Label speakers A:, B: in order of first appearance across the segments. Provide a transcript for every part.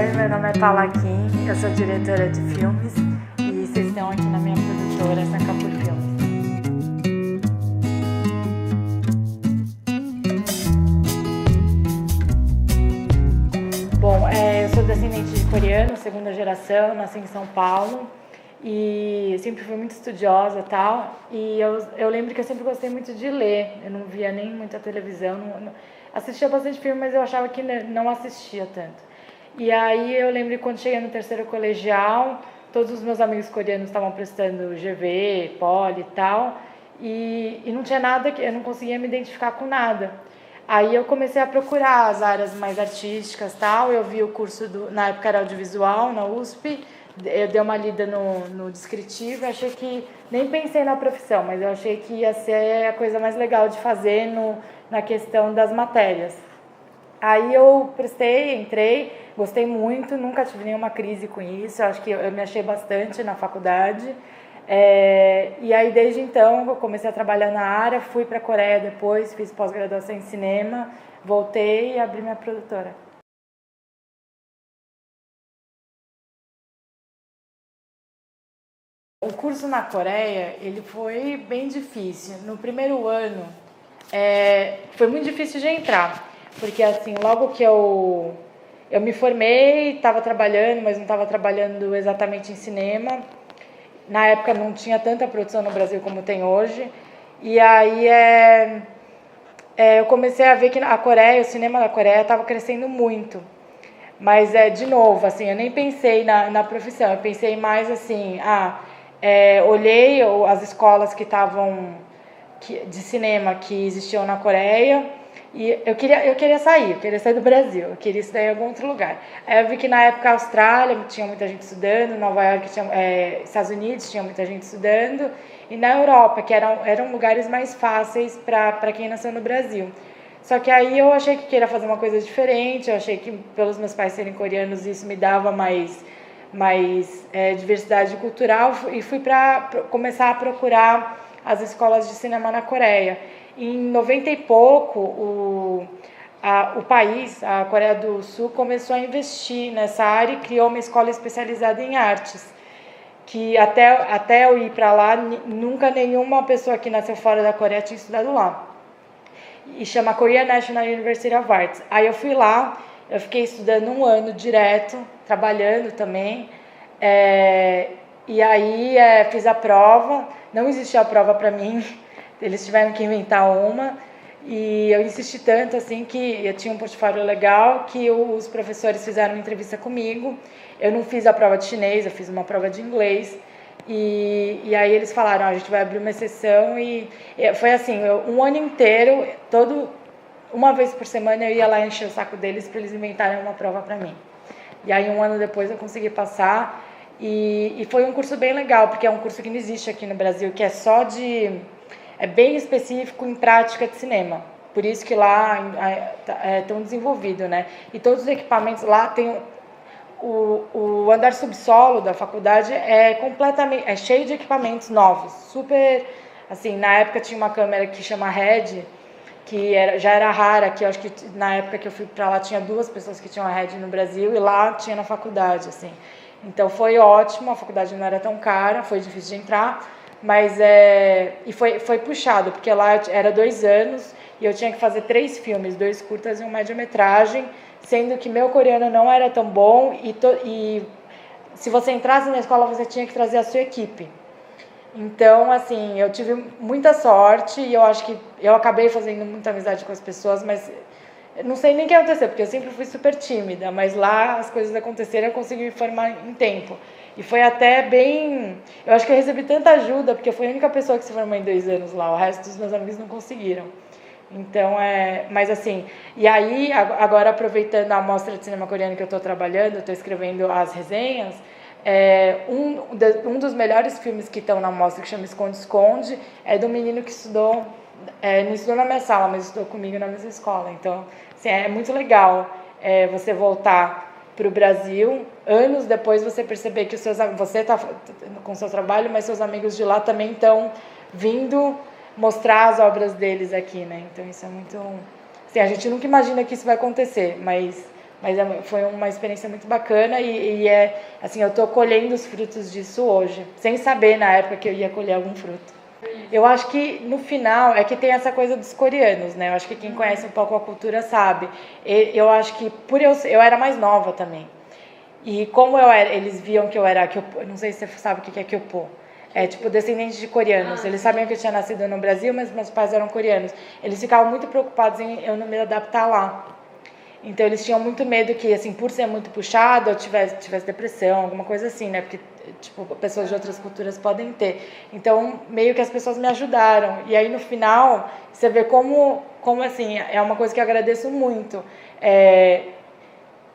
A: Oi, meu nome é Paula Kim, eu sou diretora de filmes e vocês estão aqui na minha produtora, Sacapur Filmes. Bom, eu sou descendente de coreano, segunda geração, nasci em São Paulo e sempre fui muito estudiosa e tal. E eu lembro que eu sempre gostei muito de ler, eu não via nem muita televisão, assistia bastante filme, mas eu achava que não assistia tanto. E aí eu lembro que quando cheguei no terceiro colegial, todos os meus amigos coreanos estavam prestando GV, Poli e tal, e não tinha nada, eu não conseguia me identificar com nada. Aí eu comecei a procurar as áreas mais artísticas e tal, eu vi o curso, na época era audiovisual, na USP, eu dei uma lida no descritivo, achei que, nem pensei na profissão, mas eu achei que ia ser a coisa mais legal de fazer na questão das matérias. Aí eu prestei, entrei, gostei muito, nunca tive nenhuma crise com isso, acho que eu me achei bastante na faculdade. E aí desde então eu comecei a trabalhar na área, fui para a Coreia depois, fiz pós-graduação em cinema, voltei e abri minha produtora. O curso na Coreia, ele foi bem difícil. No primeiro ano, foi muito difícil de entrar, porque assim, logo que eu me formei, estava trabalhando, mas não estava trabalhando exatamente em cinema. Na época não tinha tanta produção no Brasil como tem hoje. E aí eu comecei a ver que a Coreia, o cinema da Coreia estava crescendo muito. Mas, de novo, assim, eu nem pensei na profissão, eu pensei mais assim, olhei as escolas que estavam de cinema que existiam na Coreia e eu queria sair do Brasil, eu queria estudar em algum outro lugar. Aí eu vi que na época a Austrália tinha muita gente estudando, Nova York Estados Unidos tinha muita gente estudando, e na Europa, que eram lugares mais fáceis para quem nasceu no Brasil. Só que aí eu achei que queria fazer uma coisa diferente, eu achei que pelos meus pais serem coreanos isso me dava mais diversidade cultural, e fui para começar a procurar as escolas de cinema na Coreia. Em 90 e pouco, o país, a Coreia do Sul, começou a investir nessa área e criou uma escola especializada em artes, que até eu ir para lá, nunca nenhuma pessoa que nasceu fora da Coreia tinha estudado lá. E chama Korea National University of Arts. Aí eu fui lá, eu fiquei estudando um ano direto, trabalhando também, e aí fiz a prova, não existia a prova para mim, eles tiveram que inventar uma, e eu insisti tanto assim que eu tinha um portfólio legal que os professores fizeram uma entrevista comigo. Eu não fiz a prova de chinês, eu fiz uma prova de inglês, e aí eles falaram, a gente vai abrir uma exceção, e foi assim, um ano inteiro, uma vez por semana eu ia lá encher o saco deles para eles inventarem uma prova para mim. E aí um ano depois eu consegui passar, e foi um curso bem legal, porque é um curso que não existe aqui no Brasil, que é bem específico em prática de cinema. Por isso que lá é tão desenvolvido, né? E todos os equipamentos lá tem o andar subsolo da faculdade completamente cheio de equipamentos novos, super assim. Na época tinha uma câmera que chama Red, que já era rara, que eu acho que na época que eu fui para lá tinha 2 pessoas que tinham a Red no Brasil, e lá tinha na faculdade, assim. Então foi ótimo, a faculdade não era tão cara, foi difícil de entrar, mas e foi puxado, porque lá era 2 anos e eu tinha que fazer 3 filmes, 2 curtas e um média-metragem, sendo que meu coreano não era tão bom, e se você entrasse na escola você tinha que trazer a sua equipe. Então, assim, eu tive muita sorte e eu acho que eu acabei fazendo muita amizade com as pessoas, mas não sei nem o que aconteceu, porque eu sempre fui super tímida, mas lá as coisas aconteceram e eu consegui me formar em tempo. E foi até bem... Eu acho que eu recebi tanta ajuda, porque eu fui a única pessoa que se formou em 2 anos lá, o resto dos meus amigos não conseguiram. Então, mas assim... E aí, agora aproveitando a mostra de cinema coreano que eu estou trabalhando, eu estou escrevendo as resenhas, um dos melhores filmes que estão na mostra, que chama Esconde, Esconde, é do menino que estudou... não estudou na minha sala, mas estudou comigo na mesma escola. Então, assim, é muito legal você voltar para o Brasil, anos depois você perceber que você está com o seu trabalho, mas seus amigos de lá também estão vindo mostrar as obras deles aqui, né? Então isso é muito... Assim, a gente nunca imagina que isso vai acontecer, mas Mas foi uma experiência muito bacana e assim, eu tô colhendo os frutos disso hoje, sem saber na época que eu ia colher algum fruto. Eu acho que no final é que tem essa coisa dos coreanos, né? Eu acho que quem conhece um pouco a cultura sabe. Eu acho que por eu era mais nova também. E como eles viam que eu era, não sei se você sabe o que é Kyopo. É tipo descendente de coreanos. Eles sabiam que eu tinha nascido no Brasil, mas meus pais eram coreanos. Eles ficavam muito preocupados em eu não me adaptar lá. Então eles tinham muito medo que, assim, por ser muito puxado, eu tivesse depressão, alguma coisa assim, né? Porque, tipo, pessoas de outras culturas podem ter. Então, meio que as pessoas me ajudaram. E aí, no final, você vê como assim, é uma coisa que eu agradeço muito.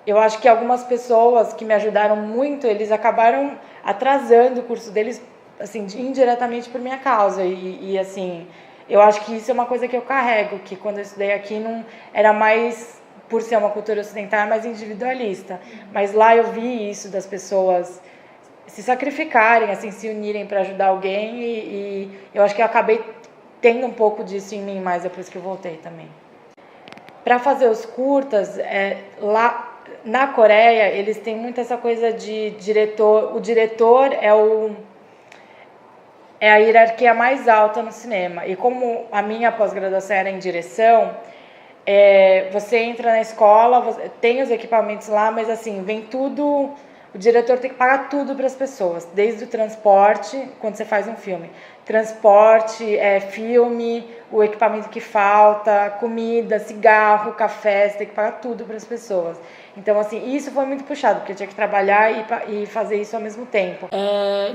A: Eu acho que algumas pessoas que me ajudaram muito, eles acabaram atrasando o curso deles, assim, indiretamente por minha causa. E assim, eu acho que isso é uma coisa que eu carrego, que quando eu estudei aqui não era mais, por ser uma cultura ocidental, mais individualista. Mas lá eu vi isso das pessoas se sacrificarem, assim, se unirem para ajudar alguém e eu acho que eu acabei tendo um pouco disso em mim mais depois que eu voltei também. Para fazer os curtas, lá na Coreia, eles têm muito essa coisa de diretor. O diretor é a hierarquia mais alta no cinema. E como a minha pós-graduação era em direção, você entra na escola, tem os equipamentos lá, mas assim, vem tudo. O diretor tem que pagar tudo para as pessoas, desde o transporte, quando você faz um filme. Transporte, filme, o equipamento que falta, comida, cigarro, café, você tem que pagar tudo para as pessoas. Então, assim, isso foi muito puxado, porque eu tinha que trabalhar e fazer isso ao mesmo tempo.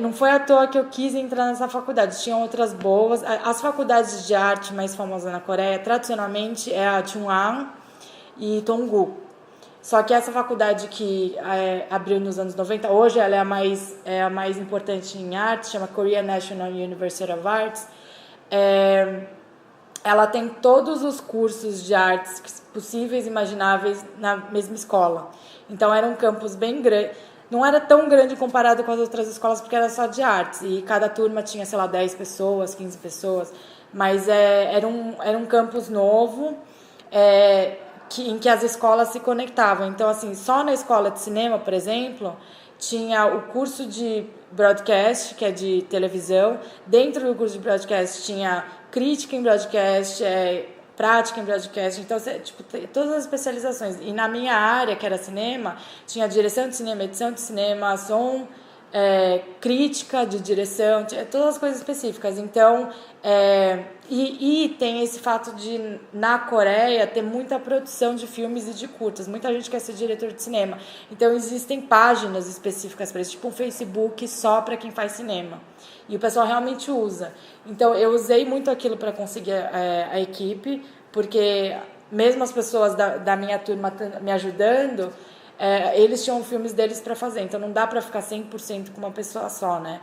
A: Não foi à toa que eu quis entrar nessa faculdade, tinham outras boas. As faculdades de arte mais famosas na Coreia, tradicionalmente, é a Chunghwa e Tonggu. Só que essa faculdade que abriu nos anos 90, hoje ela é a mais importante em arte, chama Korea National University of Arts. Ela tem todos os cursos de artes possíveis e imagináveis na mesma escola. Então era um campus bem grande. Não era tão grande comparado com as outras escolas, porque era só de artes. E cada turma tinha, sei lá, 10 pessoas, 15 pessoas. Mas era um campus novo, em que as escolas se conectavam. Então, assim, só na escola de cinema, por exemplo, tinha o curso de broadcast, que é de televisão. Dentro do curso de broadcast tinha crítica em broadcast, prática em broadcast. Então, tipo, todas as especializações. E na minha área, que era cinema, tinha direção de cinema, edição de cinema, som, crítica de direção, todas as coisas específicas. Então, e tem esse fato de, na Coreia, ter muita produção de filmes e de curtas. Muita gente quer ser diretor de cinema. Então, existem páginas específicas para isso, tipo um Facebook só para quem faz cinema. E o pessoal realmente usa. Então, eu usei muito aquilo para conseguir a equipe, porque mesmo as pessoas da minha turma me ajudando, eles tinham filmes deles para fazer. Então, não dá para ficar 100% com uma pessoa só, né?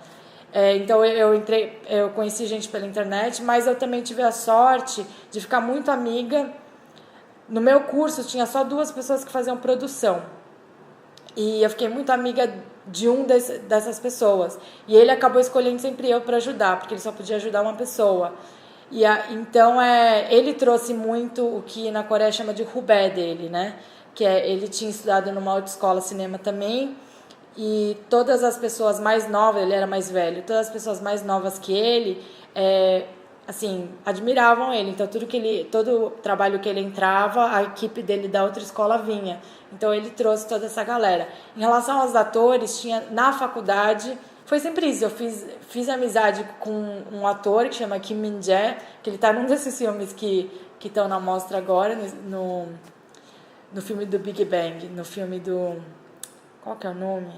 A: Então eu conheci gente pela internet, mas eu também tive a sorte de ficar muito amiga. No meu curso tinha só 2 pessoas que faziam produção. E eu fiquei muito amiga de dessas pessoas. E ele acabou escolhendo sempre eu para ajudar, porque ele só podia ajudar uma pessoa. Então ele trouxe muito o que na Coreia chama de rubé dele, né? Que ele tinha estudado numa autoescola cinema também. E todas as pessoas mais novas, ele era mais velho, todas as pessoas mais novas que ele, assim, admiravam ele. Então, todo o trabalho que ele entrava, a equipe dele da outra escola vinha. Então, ele trouxe toda essa galera. Em relação aos atores, tinha na faculdade, foi sempre isso. Eu fiz amizade com um ator que chama Kim Min-jae, que ele está num desses filmes que estão na mostra agora, no filme do Big Bang, no filme do... Qual que é o nome?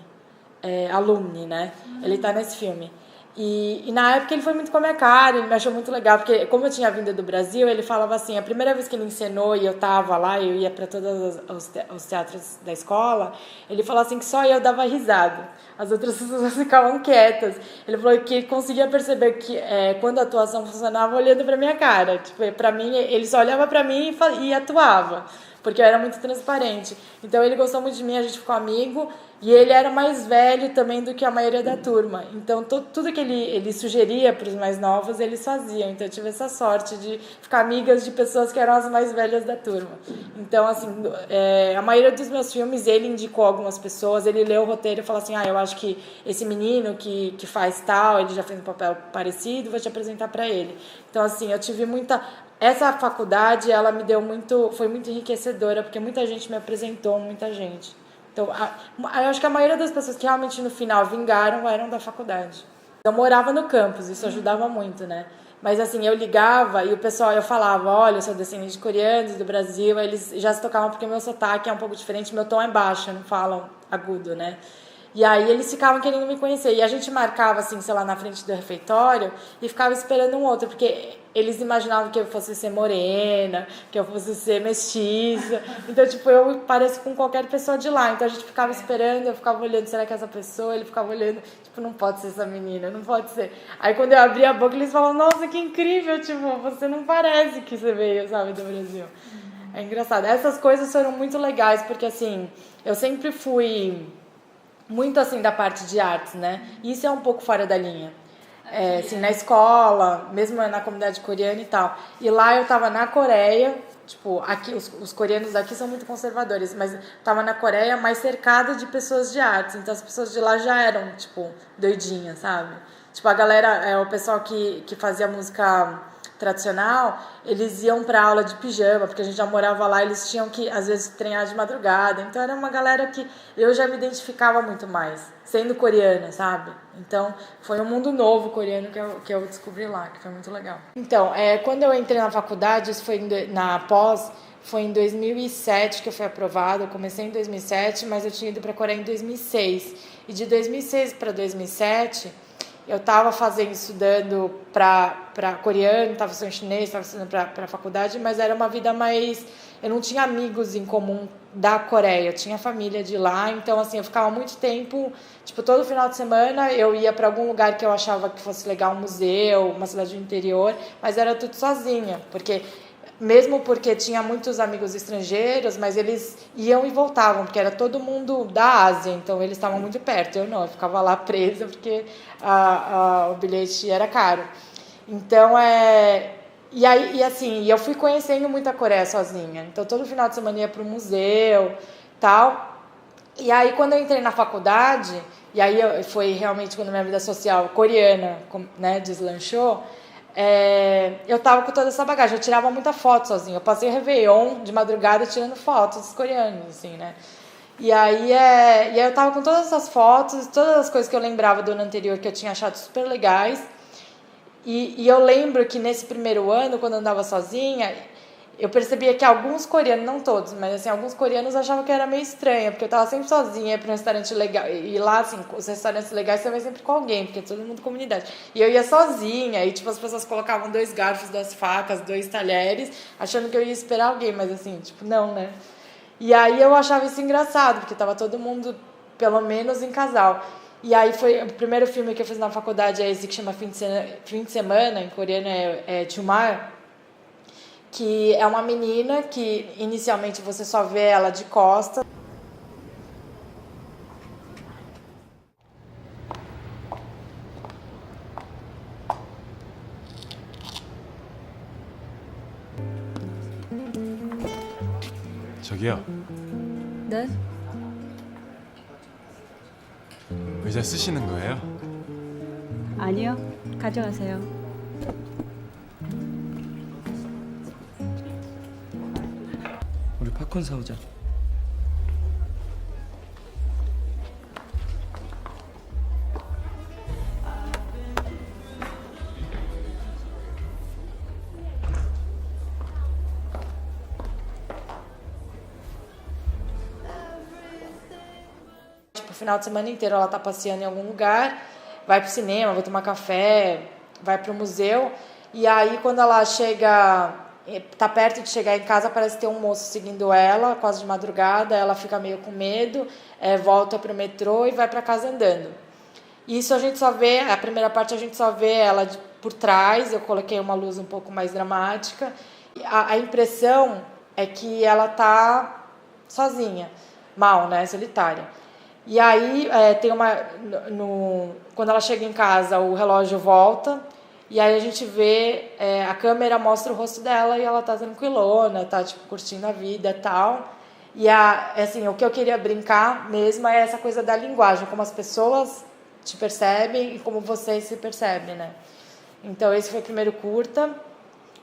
A: Alumni, né? Ele tá nesse filme. E na época ele foi muito com a minha cara, ele me achou muito legal, porque como eu tinha vindo do Brasil, ele falava assim, a primeira vez que ele encenou e eu tava lá, eu ia para todos os teatros da escola, ele falou assim que só eu dava risada, as outras pessoas ficavam quietas. Ele falou que conseguia perceber que quando a atuação funcionava olhando para minha cara, tipo, para mim, ele só olhava para mim e atuava. porque eu era muito transparente. Então ele gostou muito de mim, a gente ficou amigo, e ele era mais velho também do que a maioria da turma. Então tudo que ele sugeria para os mais novos, eles faziam. Então eu tive essa sorte de ficar amigas de pessoas que eram as mais velhas da turma. Então, assim, a maioria dos meus filmes, ele indicou algumas pessoas, ele leu o roteiro e falou assim, eu acho que esse menino que faz tal, ele já fez um papel parecido, vou te apresentar para ele. Então, assim, eu tive muita... Essa faculdade, ela me deu muito... Foi muito enriquecedora, porque muita gente me apresentou, muita gente. Então, eu acho que a maioria das pessoas que realmente no final vingaram eram da faculdade. Eu morava no campus, isso ajudava muito, né? Mas assim, eu ligava e o pessoal, eu falava, olha, eu sou descendente de coreanos do Brasil, aí eles já se tocavam porque meu sotaque é um pouco diferente, meu tom é baixo, não falam agudo, né? E aí eles ficavam querendo me conhecer. E a gente marcava, assim, sei lá, na frente do refeitório e ficava esperando um outro, porque eles imaginavam que eu fosse ser morena, que eu fosse ser mestiça. Então, tipo, eu pareço com qualquer pessoa de lá. Então a gente ficava esperando, eu ficava olhando, será que é essa pessoa? Ele ficava olhando, tipo, não pode ser essa menina, não pode ser. Aí quando eu abria a boca, eles falavam, nossa, que incrível, tipo, você não parece que você veio, sabe, do Brasil. É engraçado. Essas coisas foram muito legais, porque, assim, eu sempre fui... muito assim da parte de artes, né? Isso é um pouco fora da linha. Assim, na escola, mesmo na comunidade coreana e tal. E lá eu tava na Coreia, tipo, aqui os coreanos daqui são muito conservadores, mas tava na Coreia mais cercada de pessoas de artes. Então as pessoas de lá já eram, tipo, doidinhas, sabe? Tipo, a galera, o pessoal que fazia música tradicional, eles iam pra aula de pijama, porque a gente já morava lá, eles tinham que, às vezes, treinar de madrugada. Então, era uma galera que eu já me identificava muito mais, sendo coreana, sabe? Então, foi um mundo novo coreano que eu descobri lá, que foi muito legal. Então, quando eu entrei na faculdade, isso foi na pós, foi em 2007 que eu fui aprovada. Eu comecei em 2007, mas eu tinha ido para a Coreia em 2006. E de 2006 para 2007... eu estava estudando para coreano, estava estudando chinês, estava estudando para a faculdade, mas era uma vida mais... Eu não tinha amigos em comum da Coreia, eu tinha família de lá, então assim, eu ficava muito tempo, tipo, todo final de semana eu ia para algum lugar que eu achava que fosse legal, um museu, uma cidade do interior, mas era tudo sozinha, mesmo porque tinha muitos amigos estrangeiros, mas eles iam e voltavam, porque era todo mundo da Ásia, então eles estavam muito perto. Eu não, eu ficava lá presa porque o bilhete era caro. Então, assim, eu fui conhecendo muita Coreia sozinha. Então, todo final de semana ia para o museu, tal. E aí, quando eu entrei na faculdade, e aí foi realmente quando minha vida social coreana, né, deslanchou, eu tava com toda essa bagagem, eu tirava muita foto sozinha. Eu passei o Réveillon de madrugada tirando fotos dos coreanos, assim, né? E aí eu tava com todas essas fotos, todas as coisas que eu lembrava do ano anterior que eu tinha achado super legais. E eu lembro que nesse primeiro ano, quando eu andava sozinha, eu percebia que alguns coreanos, não todos, mas assim, alguns coreanos achavam que eu era meio estranha, porque eu tava sempre sozinha, ia pra um restaurante legal, e lá, assim, os restaurantes legais você vai sempre com alguém, porque é todo mundo comunidade. E eu ia sozinha, e tipo, as pessoas colocavam 2 garfos, 2 facas, 2 talheres, achando que eu ia esperar alguém, mas assim, tipo, não, né? E aí eu achava isso engraçado, porque tava todo mundo, pelo menos, em casal. E aí foi o primeiro filme que eu fiz na faculdade, é esse que chama Fim de Semana, em coreano é Chumar, que é uma menina que inicialmente você só vê ela de costas.
B: 저기요.
C: 네?
B: 의자 쓰시는 거예요?
C: 아니요. 가져가세요.
D: 우리 팝콘 사오자.
A: Tipo, o final de semana inteiro ela tá passeando em algum lugar, vai pro cinema, vai tomar café, vai pro museu. E aí quando ela chega, tá perto de chegar em casa, parece ter um moço seguindo ela, quase de madrugada, ela fica meio com medo, volta pro metrô e vai pra casa andando. Isso a gente só vê, a primeira parte a gente só vê ela por trás, eu coloquei uma luz um pouco mais dramática. A impressão é que ela tá sozinha, mal, né, solitária. E aí tem quando ela chega em casa, o relógio volta, e aí a gente vê, a câmera mostra o rosto dela e ela tá tranquilona, tá tipo curtindo a vida e tal. E assim, o que eu queria brincar mesmo é essa coisa da linguagem, como as pessoas te percebem e como você se percebe, né? Então esse foi o primeiro curta.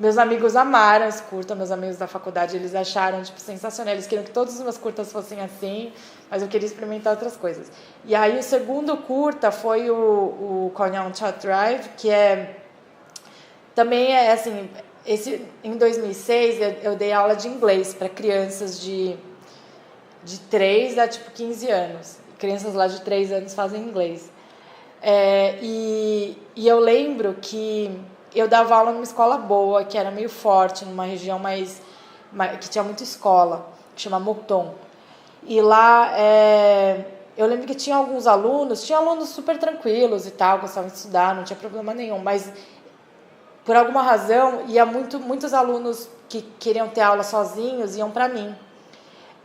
A: Meus amigos amaram esse curta, meus amigos da faculdade, eles acharam tipo sensacional, eles queriam que todos os meus curtas fossem assim, mas eu queria experimentar outras coisas. E aí o segundo curta foi o Konyaung Chat Drive, que também assim, em 2006 eu dei aula de inglês para crianças de 3 a tipo 15 anos. Crianças lá de 3 anos fazem inglês. E eu lembro que eu dava aula numa escola boa, que era meio forte, numa região que tinha muita escola, que chama Mokdong. E lá eu lembro que tinha alunos super tranquilos e tal, gostavam de estudar, não tinha problema nenhum, mas por alguma razão muitos alunos que queriam ter aula sozinhos iam para mim.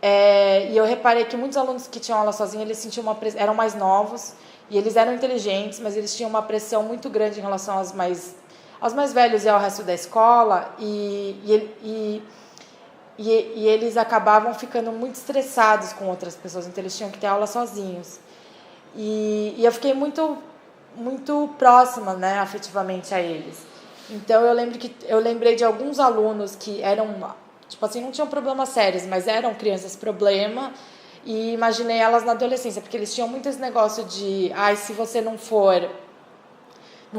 A: E eu reparei que muitos alunos que tinham aula sozinhos, eles sentiam eram mais novos e eles eram inteligentes, mas eles tinham uma pressão muito grande em relação aos mais velhos e ao resto da escola, e eles acabavam ficando muito estressados com outras pessoas, então eles tinham que ter aula sozinhos. E eu fiquei muito, muito próxima, né, afetivamente a eles. Então eu lembrei de alguns alunos que eram, tipo assim, não tinham problemas sérios, mas eram crianças problema, e imaginei elas na adolescência, porque eles tinham muito esse negócio de, se você não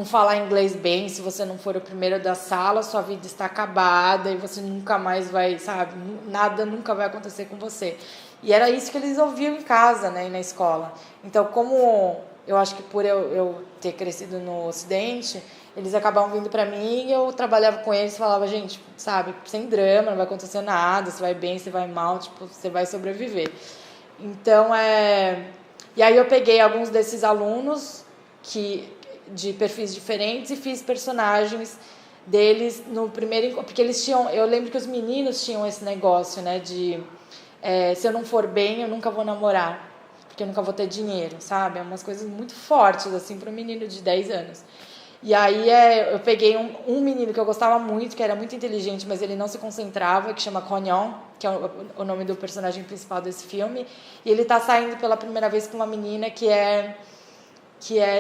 A: falar inglês bem, se você não for o primeiro da sala, sua vida está acabada e você nunca mais vai, sabe, nada nunca vai acontecer com você. E era isso que eles ouviam em casa, né, e na escola. Então, como eu acho que por eu ter crescido no Ocidente, eles acabavam vindo para mim e eu trabalhava com eles e falava, gente, sabe, sem drama, não vai acontecer nada, você vai bem, você vai mal, tipo, você vai sobreviver. Então, E aí eu peguei alguns desses alunos de perfis diferentes e fiz personagens deles no primeiro... Porque eles tinham... Eu lembro que os meninos tinham esse negócio, né, de... se eu não for bem, eu nunca vou namorar, porque eu nunca vou ter dinheiro, sabe? É umas coisas muito fortes, assim, para um menino de 10 anos. E aí eu peguei um menino que eu gostava muito, que era muito inteligente, mas ele não se concentrava, que chama Konyon, que é o nome do personagem principal desse filme. E ele tá saindo pela primeira vez com uma menina que é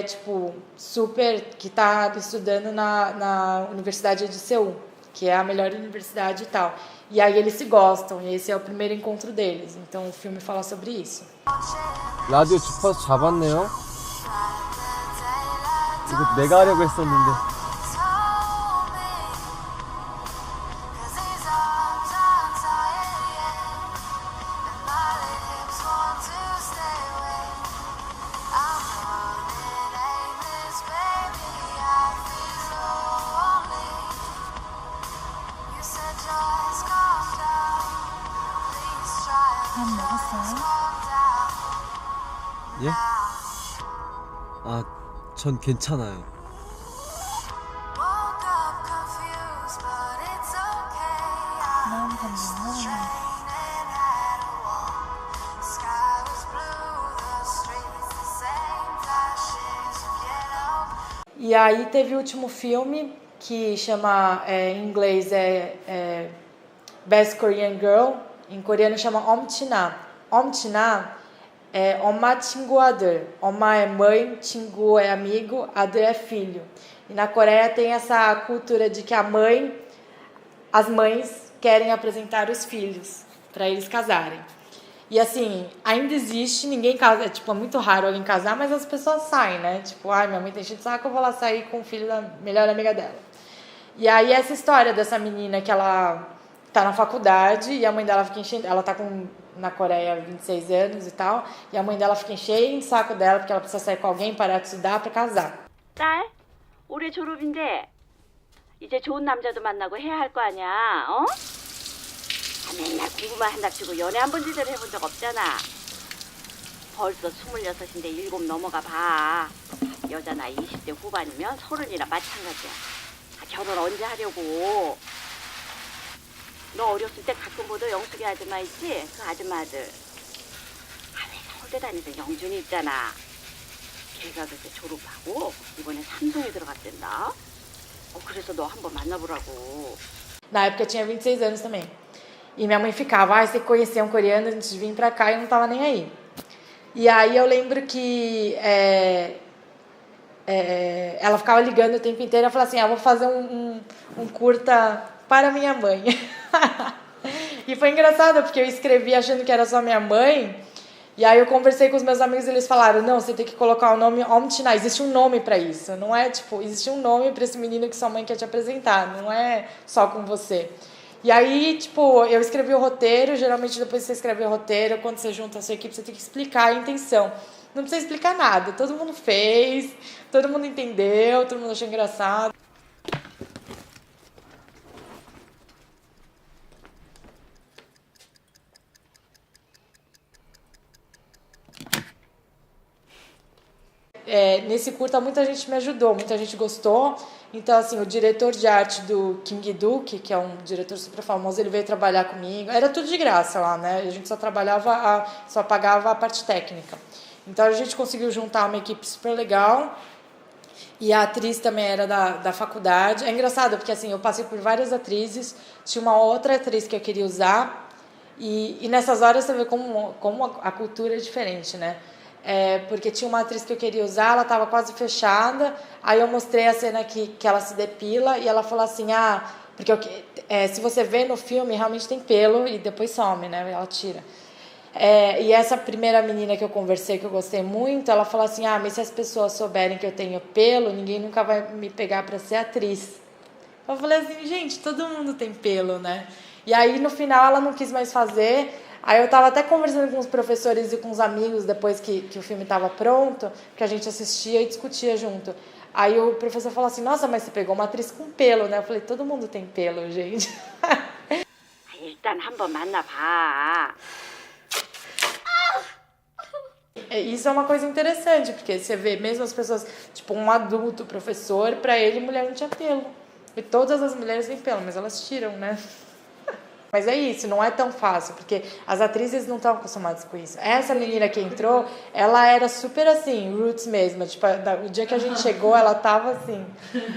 A: tipo, super... que tá estudando na Universidade de Seul, que é a melhor universidade e tal. E aí eles se gostam, e esse é o primeiro encontro deles. Então o filme fala sobre isso.
E: 라디오 주파수 잡았네요. 이거 내가 하려고 했었는데.
C: 밥 먹었어요?
E: 예? 전 괜찮아요.
C: 난 밥 먹었는데.
A: E aí teve o último filme, que chama, em inglês Best Korean Girl, em coreano chama Omchina. Omchina é Oma 친구 아들. Oma é mãe, 친구 é amigo, 아들 é filho. E na Coreia tem essa cultura de que as mães querem apresentar os filhos para eles casarem. E assim, ainda existe, ninguém casa, é muito raro alguém casar, mas as pessoas saem, né? Tipo, minha mãe tem cheio de saco, eu vou lá sair com o filho da melhor amiga dela. E aí essa história dessa menina que ela tá na faculdade e a mãe dela fica enchendo, ela tá na Coreia 26 anos e tal, e a mãe dela fica enchendo o saco dela porque ela precisa sair com alguém, parar de estudar pra casar.
F: 딸, 올해 졸업인데 이제 좋은 남자도 만나고 해야 할 거 아니야, 어? 맨날 공부만 한답시고 연애 한 번 제대로 해본 적 없잖아. 벌써 26인데 7 넘어가 봐. 여자 나이 20대 후반이면 30이나 마찬가지야. 결혼 언제 하려고? 너 어렸을 때 가끔 보던 영숙이 아줌마 있지? 그 아줌마들. 왜 서울대 다니던 영준이 있잖아. 걔가 그때 졸업하고 이번에 삼성에 들어갔댄다. 그래서 너 한번 만나보라고.
A: Na época eu tinha 26 anos também. E minha mãe ficava, você conhecia um coreano antes de vir pra cá e eu não tava nem aí. E aí eu lembro que ela ficava ligando o tempo inteiro e falava assim, vou fazer um curta para minha mãe. E foi engraçado, porque eu escrevi achando que era só minha mãe. E aí eu conversei com os meus amigos e eles falaram, não, você tem que colocar o nome Omtina, existe um nome pra isso, não é tipo, existe um nome pra esse menino que sua mãe quer te apresentar, não é só com você. E aí, tipo, eu escrevi o roteiro, geralmente depois que você escreve o roteiro, quando você junta a sua equipe, você tem que explicar a intenção. Não precisa explicar nada, todo mundo fez, todo mundo entendeu, todo mundo achou engraçado. Nesse curta muita gente me ajudou, muita gente gostou. Então, assim, o diretor de arte do King Duke, que é um diretor super famoso, ele veio trabalhar comigo. Era tudo de graça lá, né? A gente só só pagava a parte técnica. Então, a gente conseguiu juntar uma equipe super legal. E a atriz também era da faculdade. É engraçado, porque assim, eu passei por várias atrizes. Tinha uma outra atriz que eu queria usar. E nessas horas você vê como a cultura é diferente, né? Porque tinha uma atriz que eu queria usar, ela estava quase fechada, aí eu mostrei a cena que ela se depila e ela falou assim, porque se você vê no filme, realmente tem pelo e depois some, né, ela tira. E essa primeira menina que eu conversei, que eu gostei muito, ela falou assim, mas se as pessoas souberem que eu tenho pelo, ninguém nunca vai me pegar para ser atriz. Eu falei assim, gente, todo mundo tem pelo, né? E aí no final ela não quis mais fazer. Aí eu estava até conversando com os professores e com os amigos depois que o filme estava pronto, que a gente assistia e discutia junto. Aí o professor falou assim, nossa, mas você pegou uma atriz com pelo, né? Eu falei, todo mundo tem pelo, gente.
F: 일단 한번 만나봐.
A: Isso é uma coisa interessante, porque você vê mesmo as pessoas, tipo um adulto professor, pra ele mulher não tinha pelo. E todas as mulheres têm pelo, mas elas tiram, né? Mas é isso, não é tão fácil, porque as atrizes não estão acostumadas com isso. Essa menina que entrou, ela era super assim, roots mesmo. Tipo, o dia que a gente chegou, ela tava assim.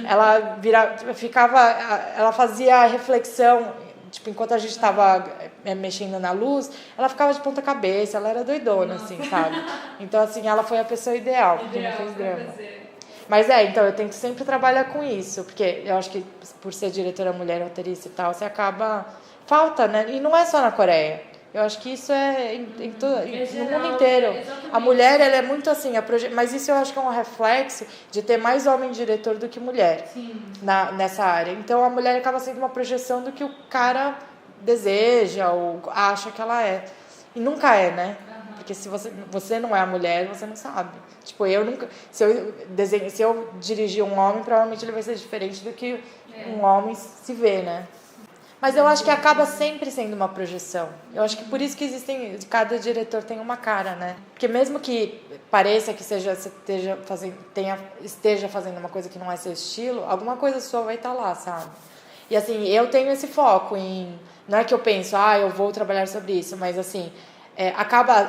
A: Ela ela fazia reflexão, tipo, enquanto a gente tava mexendo na luz, ela ficava de ponta cabeça, ela era doidona, assim, sabe? Então, assim, ela foi a pessoa ideal, porque não fez drama. Mas então, eu tento sempre trabalhar com isso, porque eu acho que por ser diretora mulher, roteirista e tal, você acaba... Falta, né? E não é só na Coreia. Eu acho que isso é no mundo inteiro. A mulher, ela é muito assim, mas isso eu acho que é um reflexo de ter mais homem diretor do que mulher nessa área. Então, a mulher acaba sendo uma projeção do que o cara deseja ou acha que ela é. E nunca é, né? Porque se você não é a mulher, você não sabe. Tipo, eu nunca... Se eu dirigir um homem, provavelmente ele vai ser diferente do que um homem se vê, né? Mas eu acho que acaba sempre sendo uma projeção. Eu acho que por isso que cada diretor tem uma cara, né? Porque mesmo que pareça que você esteja fazendo uma coisa que não é seu estilo, alguma coisa sua vai estar lá, sabe? E assim, eu tenho esse foco em... Não é que eu penso, eu vou trabalhar sobre isso, mas assim,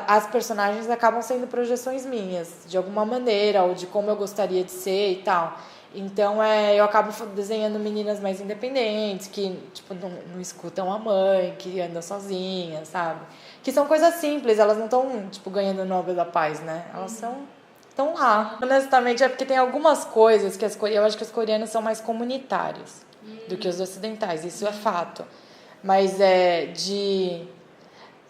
A: as personagens acabam sendo projeções minhas, de alguma maneira, ou de como eu gostaria de ser e tal. Então, eu acabo desenhando meninas mais independentes, que, tipo, não escutam a mãe, que andam sozinhas, sabe? Que são coisas simples, elas não estão, tipo, ganhando o Nobel da Paz, né? Elas estão lá. Honestamente, é porque tem algumas coisas que eu acho que os coreanos são mais comunitários do que os ocidentais, isso é fato. Mas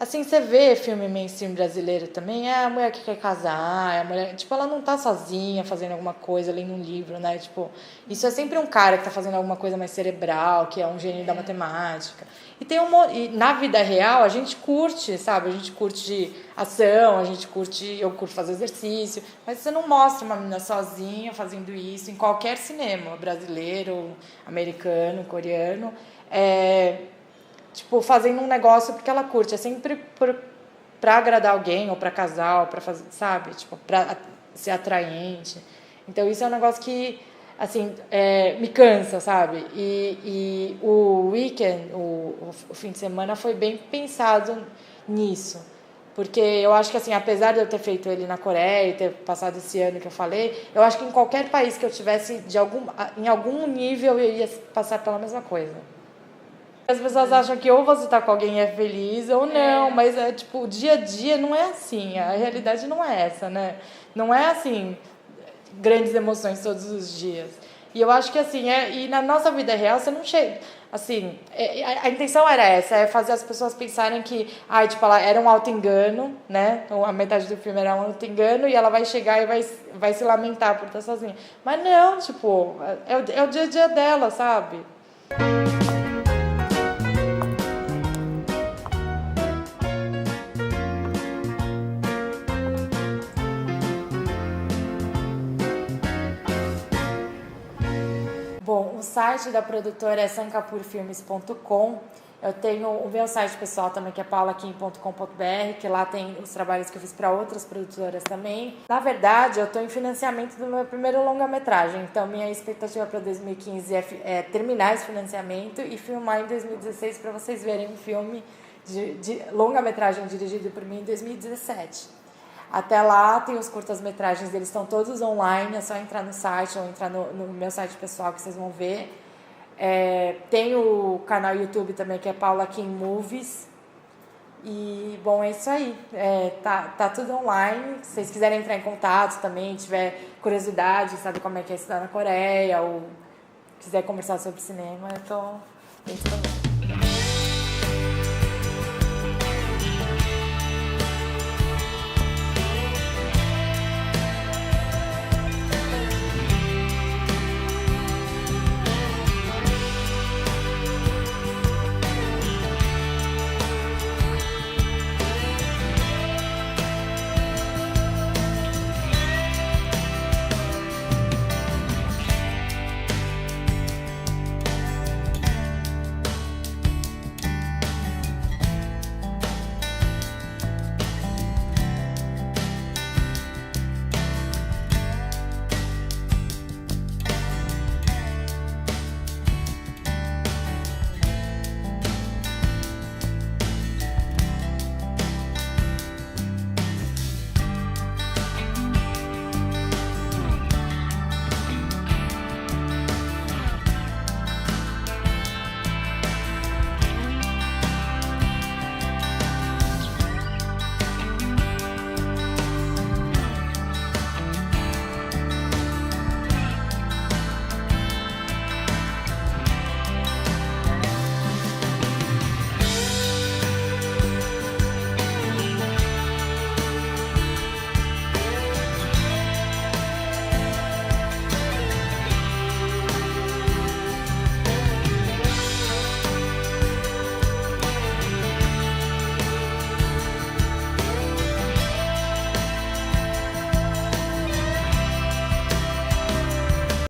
A: assim, você vê filme mainstream brasileiro também, é a mulher que quer casar, é a mulher... Tipo, ela não tá sozinha fazendo alguma coisa, lendo um livro, né? Tipo, isso é sempre um cara que tá fazendo alguma coisa mais cerebral, que é um gênio da matemática. E na vida real, a gente curte, sabe? A gente curte ação, eu curto fazer exercício, mas você não mostra uma menina sozinha fazendo isso em qualquer cinema, brasileiro, americano, coreano. Tipo, fazendo um negócio porque ela curte. É sempre pra agradar alguém, ou pra casar, ou pra fazer, sabe? Tipo, pra ser atraente. Então, isso é um negócio que assim, me cansa, sabe? E o weekend, o fim de semana foi bem pensado nisso. Porque eu acho que, assim, apesar de eu ter feito ele na Coreia e ter passado esse ano que eu falei, eu acho que em qualquer país que eu tivesse, em algum nível, eu ia passar pela mesma coisa. As pessoas acham que ou você tá com alguém e é feliz ou não, mas tipo, o dia a dia não é assim, a realidade não é essa, né? Não é assim, grandes emoções todos os dias. E eu acho que assim, e na nossa vida real você não chega, assim, a intenção era essa, é fazer as pessoas pensarem que, tipo, ela era um auto-engano, né? Então, a metade do filme era um auto-engano e ela vai chegar e vai se lamentar por estar sozinha. Mas não, tipo, é o dia a dia dela, sabe? Bom, o site da produtora é sankapurfilmes.com. Eu tenho o meu site pessoal também, que é paulakim.com.br, que lá tem os trabalhos que eu fiz para outras produtoras também. Na verdade, eu estou em financiamento do meu primeiro longa-metragem, então minha expectativa para 2015 é terminar esse financiamento e filmar em 2016 para vocês verem um filme de longa-metragem dirigido por mim em 2017. Até lá, tem os curtas-metragens, eles estão todos online, é só entrar no site ou entrar no meu site pessoal que vocês vão ver. Tem o canal YouTube também, que é Paula Kim Movies. E, bom, é isso aí. Tá tudo online. Se vocês quiserem entrar em contato também, tiver curiosidade, sabe como é que é estudar na Coreia, ou quiser conversar sobre cinema, eu tô bem disponível.